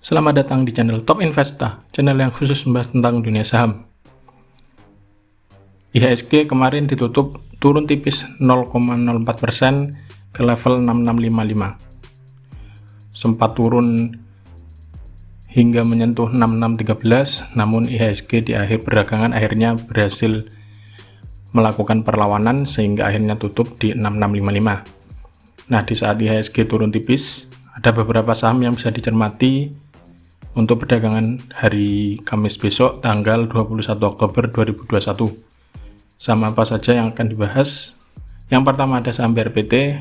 Selamat datang di channel Top Investa, channel yang khusus membahas tentang dunia saham. IHSG kemarin ditutup turun tipis 0,04% ke level 6655. Sempat turun hingga menyentuh 6613, namun IHSG di akhir perdagangan akhirnya berhasil melakukan perlawanan sehingga akhirnya tutup di 6655. Nah, di saat IHSG turun tipis, ada beberapa saham yang bisa dicermati untuk perdagangan hari Kamis besok tanggal 21 Oktober 2021. Saham apa saja yang akan dibahas? Yang pertama ada saham BRPT,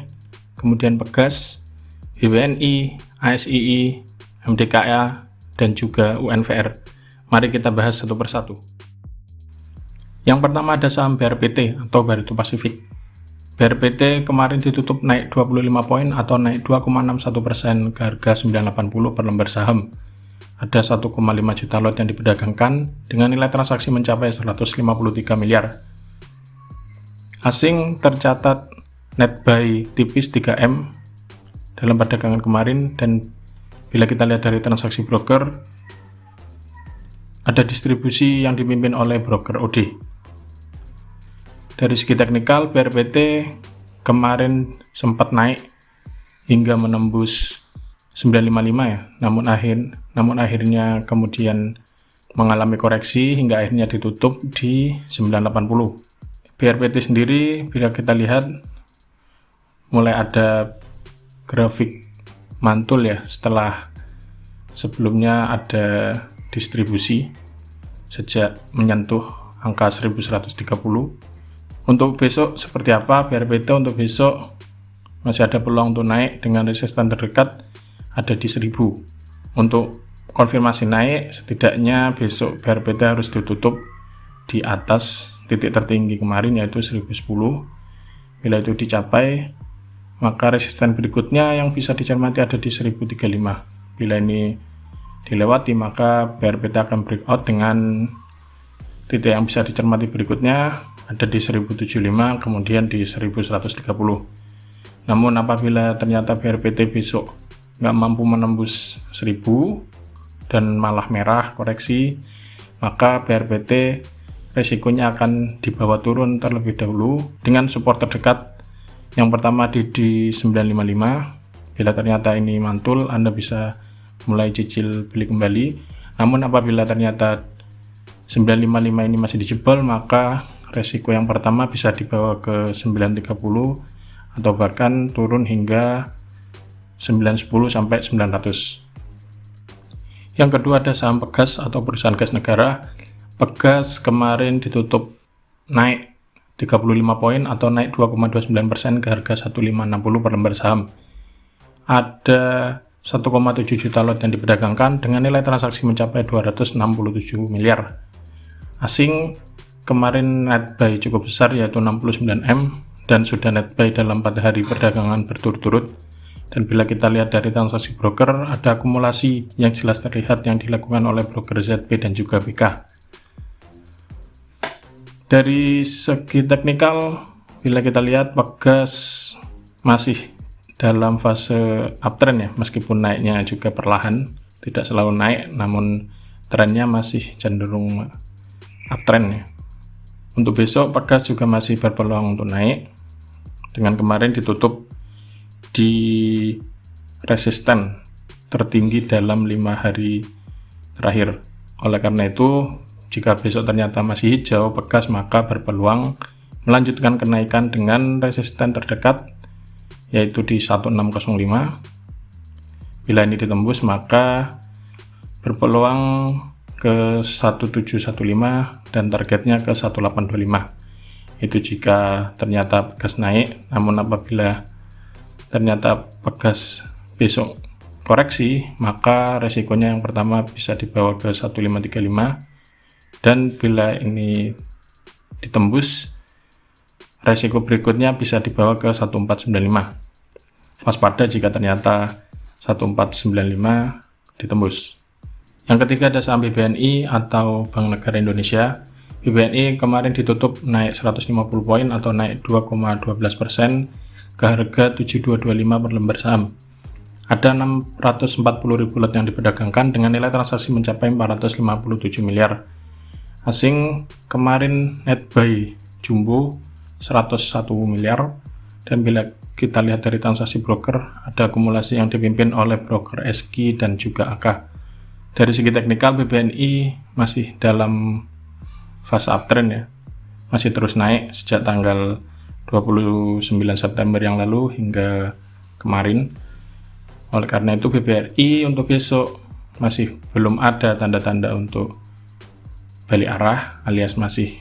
kemudian Pegas, BBNI, ASII, MDKA, dan juga UNVR. Mari kita bahas satu persatu. Yang pertama ada saham BRPT atau Barito Pasifik. BRPT kemarin ditutup naik 25 poin atau naik 2,61% ke harga 980 per lembar saham. Ada 1,5 juta lot yang diperdagangkan dengan nilai transaksi mencapai 153 miliar. Asing tercatat net buy tipis 3M dalam perdagangan kemarin, dan bila kita lihat dari transaksi broker, ada distribusi yang dipimpin oleh broker OD. Dari segi teknikal, BRPT kemarin sempat naik hingga menembus 955 ya, namun akhirnya kemudian mengalami koreksi hingga akhirnya ditutup di 980. BRPT sendiri bila kita lihat mulai ada grafik mantul ya, setelah sebelumnya ada distribusi sejak menyentuh angka 1130. Untuk besok seperti apa BRPT? Untuk besok masih ada peluang untuk naik dengan resisten terdekat ada di 1000. Untuk konfirmasi naik, setidaknya besok BRPT harus ditutup di atas titik tertinggi kemarin yaitu 1010. Bila itu dicapai, maka resisten berikutnya yang bisa dicermati ada di 1035. Bila ini dilewati, maka BRPT akan breakout dengan titik yang bisa dicermati berikutnya ada di 1075, kemudian di 1130. Namun apabila ternyata BRPT besok nggak mampu menembus 1000 dan malah merah koreksi, maka BRPT resikonya akan dibawa turun terlebih dahulu dengan support terdekat. Yang pertama di 955. Bila ternyata ini mantul, Anda bisa mulai cicil beli kembali. Namun apabila ternyata 955 ini masih dijebol, maka resiko yang pertama bisa dibawa ke 930 atau bahkan turun hingga 910 sampai 900. Yang kedua ada saham Pegas atau perusahaan gas negara. Pegas kemarin ditutup naik 35 poin atau naik 2,29% ke harga 1560 per lembar saham. Ada 1,7 juta lot yang diperdagangkan dengan nilai transaksi mencapai 267 miliar. Asing kemarin net buy cukup besar yaitu 69M dan sudah net buy dalam 4 hari perdagangan berturut-turut. Dan bila kita lihat dari transaksi broker, ada akumulasi yang jelas terlihat yang dilakukan oleh broker ZB dan juga BK. Dari segi teknikal, bila kita lihat Pegas masih dalam fase uptrend ya, meskipun naiknya juga perlahan, tidak selalu naik, namun trennya masih cenderung uptrend ya. Untuk besok Pegas juga masih berpeluang untuk naik dengan kemarin ditutup di resisten tertinggi dalam 5 hari terakhir. Oleh karena itu, jika besok ternyata masih hijau Pegas, maka berpeluang melanjutkan kenaikan dengan resisten terdekat yaitu di 1605. Bila ini ditembus, maka berpeluang ke 1715 dan targetnya ke 1825. Itu jika ternyata Pegas naik. Namun apabila ternyata Pegas besok koreksi, maka resikonya yang pertama bisa dibawa ke 1535, dan bila ini ditembus, resiko berikutnya bisa dibawa ke 1495. Waspada jika ternyata 1495 ditembus. Yang ketiga ada saham BBNI atau Bank Negara Indonesia. BBNI kemarin ditutup naik 150 poin atau naik 2,12% ke harga 7225 per lembar saham. Ada 640.000 lot yang diperdagangkan dengan nilai transaksi mencapai 457 miliar. Asing kemarin net buy jumbo 101 miliar, dan bila kita lihat dari transaksi broker, ada akumulasi yang dipimpin oleh broker SQ dan juga AK. Dari segi teknikal, BBNI masih dalam fase uptrend ya, masih terus naik sejak tanggal 29 September yang lalu hingga kemarin. Oleh karena itu BBRI untuk besok masih belum ada tanda-tanda untuk balik arah, alias masih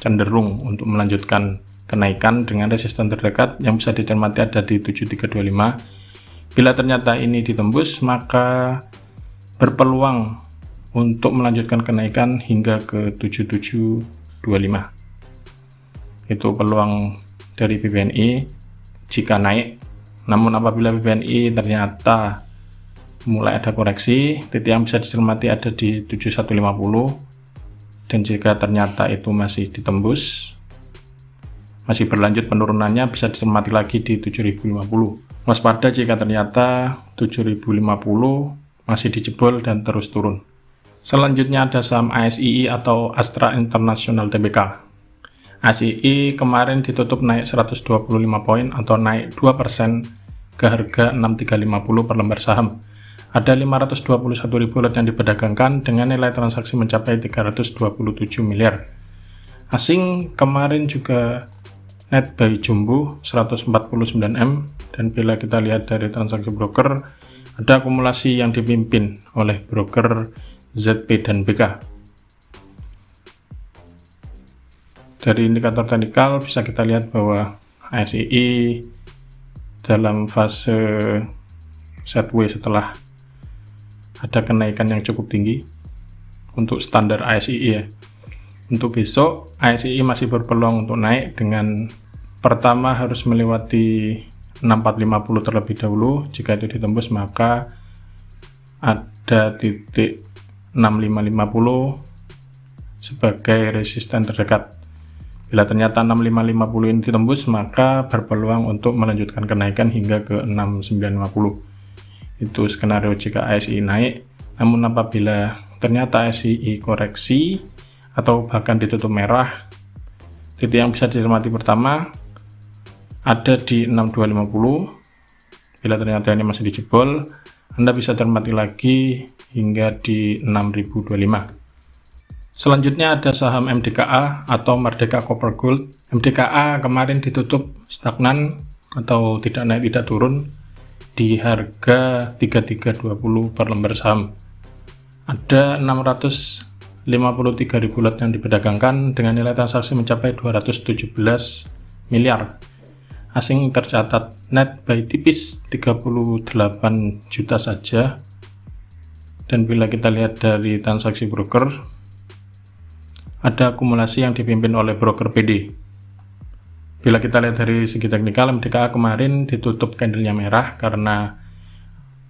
cenderung untuk melanjutkan kenaikan dengan resisten terdekat yang bisa dicermati ada di 7325. Bila ternyata ini ditembus, maka berpeluang untuk melanjutkan kenaikan hingga ke 7725. Itu peluang dari BBNI jika naik. Namun apabila BBNI ternyata mulai ada koreksi, titik yang bisa dicermati ada di 7150, dan jika ternyata itu masih ditembus, masih berlanjut penurunannya, bisa dicermati lagi di 7050. Waspada jika ternyata 7050 masih dijebol dan terus turun. Selanjutnya ada saham ASII atau Astra International Tbk. ASII kemarin ditutup naik 125 poin atau naik 2% ke harga 6350 per lembar saham. Ada 521.000 lot yang diperdagangkan dengan nilai transaksi mencapai 327 miliar. Asing kemarin juga net buy jumbo 149M, dan bila kita lihat dari transaksi broker, ada akumulasi yang dipimpin oleh broker ZP dan BK. Dari indikator teknikal bisa kita lihat bahwa ASII dalam fase sideways setelah ada kenaikan yang cukup tinggi untuk standar ASII ya. Untuk besok ASII masih berpeluang untuk naik dengan pertama harus melewati 6450 terlebih dahulu. Jika itu ditembus maka ada titik 6550 sebagai resisten terdekat. Bila ternyata 6550 ini ditembus, maka berpeluang untuk melanjutkan kenaikan hingga ke 6950. Itu skenario jika ASI naik. Namun apabila ternyata ASI koreksi atau bahkan ditutup merah, titik yang bisa dicermati pertama ada di 6250. Bila ternyata ini masih dijebol, Anda bisa cermati lagi hingga di 6025. Selanjutnya ada saham MDKA atau Merdeka Copper Gold. MDKA kemarin ditutup stagnan atau tidak naik tidak turun di harga 3320 per lembar saham. Ada 653.000 lot yang diperdagangkan dengan nilai transaksi mencapai 217 miliar. Asing tercatat net buy tipis 38 juta saja. Dan bila kita lihat dari transaksi broker, ada akumulasi yang dipimpin oleh broker PD. Bila kita lihat dari segi teknikal, MDKA kemarin ditutup candlenya merah karena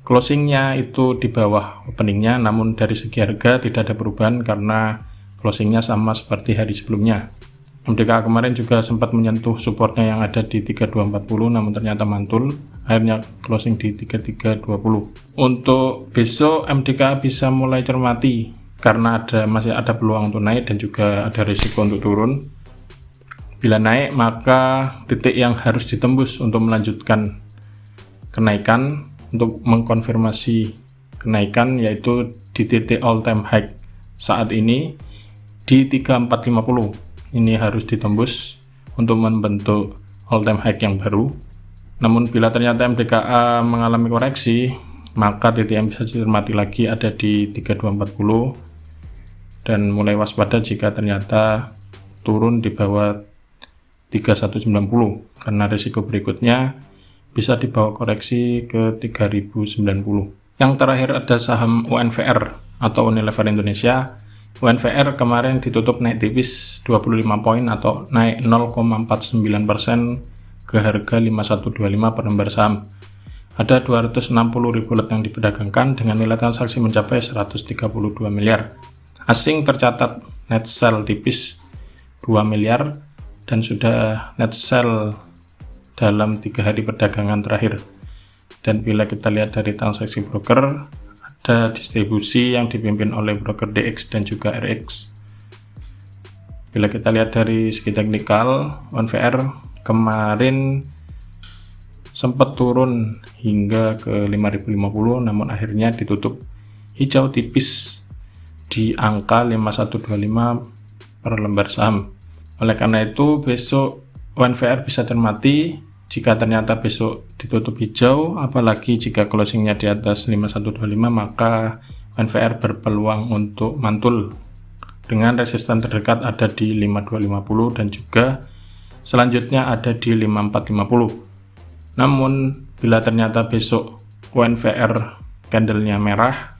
closingnya itu di bawah openingnya, namun dari segi harga tidak ada perubahan karena closingnya sama seperti hari sebelumnya. MDKA kemarin juga sempat menyentuh supportnya yang ada di 3240, namun ternyata mantul, akhirnya closing di 3320. Untuk besok MDKA bisa mulai cermati karena masih ada peluang untuk naik dan juga ada risiko untuk turun. Bila naik maka titik yang harus ditembus untuk melanjutkan kenaikan, untuk mengkonfirmasi kenaikan, yaitu di titik all time high saat ini di 3450. Ini harus ditembus untuk membentuk all time high yang baru. Namun bila ternyata MDKA mengalami koreksi, maka titik yang bisa dicermati lagi ada di 3240, dan mulai waspada jika ternyata turun di bawah 3190 karena risiko berikutnya bisa dibawa koreksi ke 3090. Yang terakhir ada saham UNVR atau Unilever Indonesia. UNVR kemarin ditutup naik tipis 25 poin atau naik 0,49% ke harga 5125 per lembar saham. Ada 260.000 lot yang diperdagangkan dengan nilai transaksi mencapai 132 miliar. Asing tercatat net sell tipis 2 miliar dan sudah net sell dalam 3 hari perdagangan terakhir. Dan bila kita lihat dari transaksi broker, ada distribusi yang dipimpin oleh broker DX dan juga RX. Bila kita lihat dari segi teknikal, ONVR kemarin sempat turun hingga ke 5050, namun akhirnya ditutup hijau tipis di angka 5125 per lembar saham. Oleh karena itu besok ONVR bisa cermati jika ternyata besok ditutup hijau, apalagi jika closingnya di atas 5125, maka ONVR berpeluang untuk mantul dengan resisten terdekat ada di 5250 dan juga selanjutnya ada di 5450. Namun bila ternyata besok ONVR candlenya merah,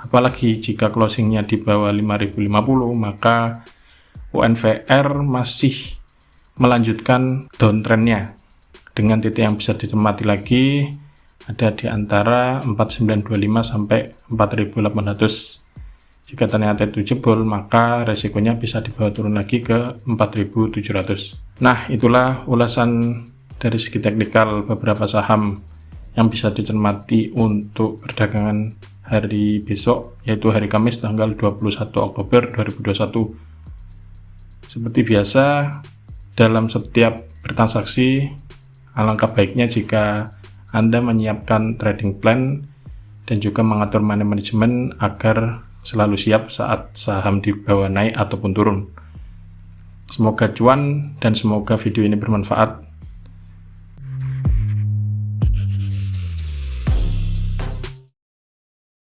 apalagi jika closingnya di bawah 5050, maka ONVR masih melanjutkan downtrendnya dengan titik yang bisa dicermati lagi ada di antara 4925 sampai 4800. Jika ternyata itu jebol, maka resikonya bisa dibawa turun lagi ke 4700. Nah, itulah ulasan dari segi teknikal beberapa saham yang bisa dicermati untuk perdagangan hari besok, yaitu hari Kamis tanggal 21 Oktober 2021. Seperti biasa, dalam setiap bertransaksi, alangkah baiknya jika Anda menyiapkan trading plan dan juga mengatur money management agar selalu siap saat saham di bawah naik ataupun turun. Semoga cuan dan semoga video ini bermanfaat.